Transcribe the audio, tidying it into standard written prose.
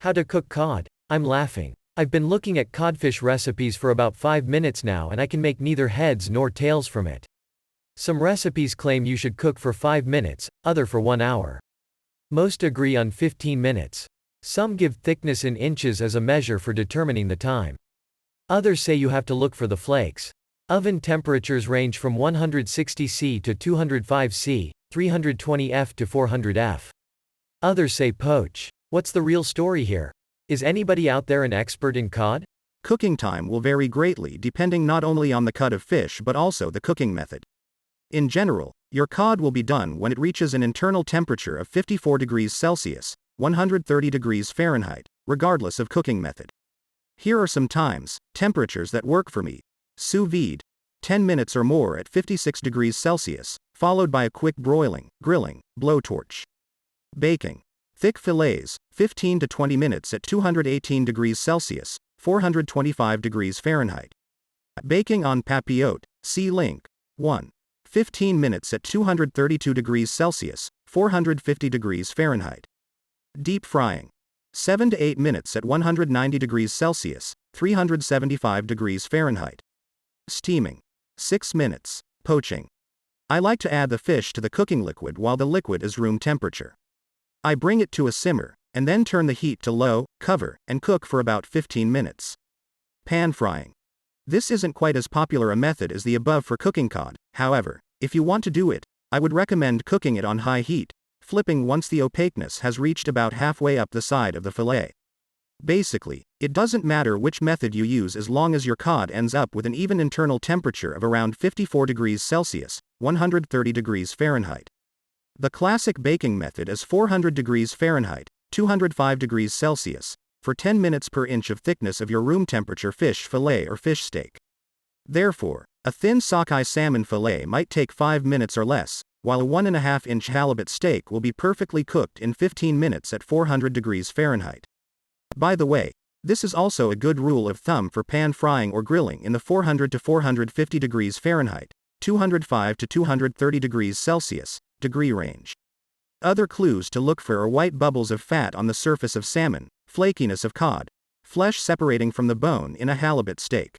How to cook cod. I'm laughing. I've been looking at codfish recipes for about 5 minutes now and I can make neither heads nor tails from it. Some recipes claim you should cook for 5 minutes, other for 1 hour. Most agree on 15 minutes. Some give thickness in inches as a measure for determining the time. Others say you have to look for the flakes. Oven temperatures range from 160 C to 205 C, 320 F to 400 F. Others say poach. What's the real story here? Is anybody out there an expert in cod? Cooking time will vary greatly depending not only on the cut of fish but also the cooking method. In general, your cod will be done when it reaches an internal temperature of 54 degrees Celsius, 130 degrees Fahrenheit, regardless of cooking method. Here are some temperatures that work for me. Sous vide, 10 minutes or more at 56 degrees Celsius, followed by a quick broiling, grilling, blowtorch. Baking. Thick fillets, 15 to 20 minutes at 218 degrees Celsius, 425 degrees Fahrenheit. Baking on papillote, see link. 1. 15 minutes at 232 degrees Celsius, 450 degrees Fahrenheit. Deep frying. 7 to 8 minutes at 190 degrees Celsius, 375 degrees Fahrenheit. Steaming. 6 minutes. Poaching. I like to add the fish to the cooking liquid while the liquid is room temperature. I bring it to a simmer, and then turn the heat to low, cover, and cook for about 15 minutes. Pan frying. This isn't quite as popular a method as the above for cooking cod, however, if you want to do it, I would recommend cooking it on high heat, flipping once the opaqueness has reached about halfway up the side of the fillet. Basically, it doesn't matter which method you use as long as your cod ends up with an even internal temperature of around 54 degrees Celsius, 130 degrees Fahrenheit. The classic baking method is 400 degrees Fahrenheit, 205 degrees Celsius, for 10 minutes per inch of thickness of your room temperature fish fillet or fish steak. Therefore, a thin sockeye salmon fillet might take 5 minutes or less, while a 1.5-inch halibut steak will be perfectly cooked in 15 minutes at 400 degrees Fahrenheit. By the way, this is also a good rule of thumb for pan frying or grilling in the 400 to 450 degrees Fahrenheit, 205 to 230 degrees Celsius, degree range. Other clues to look for are white bubbles of fat on the surface of salmon, flakiness of cod, flesh separating from the bone in a halibut steak.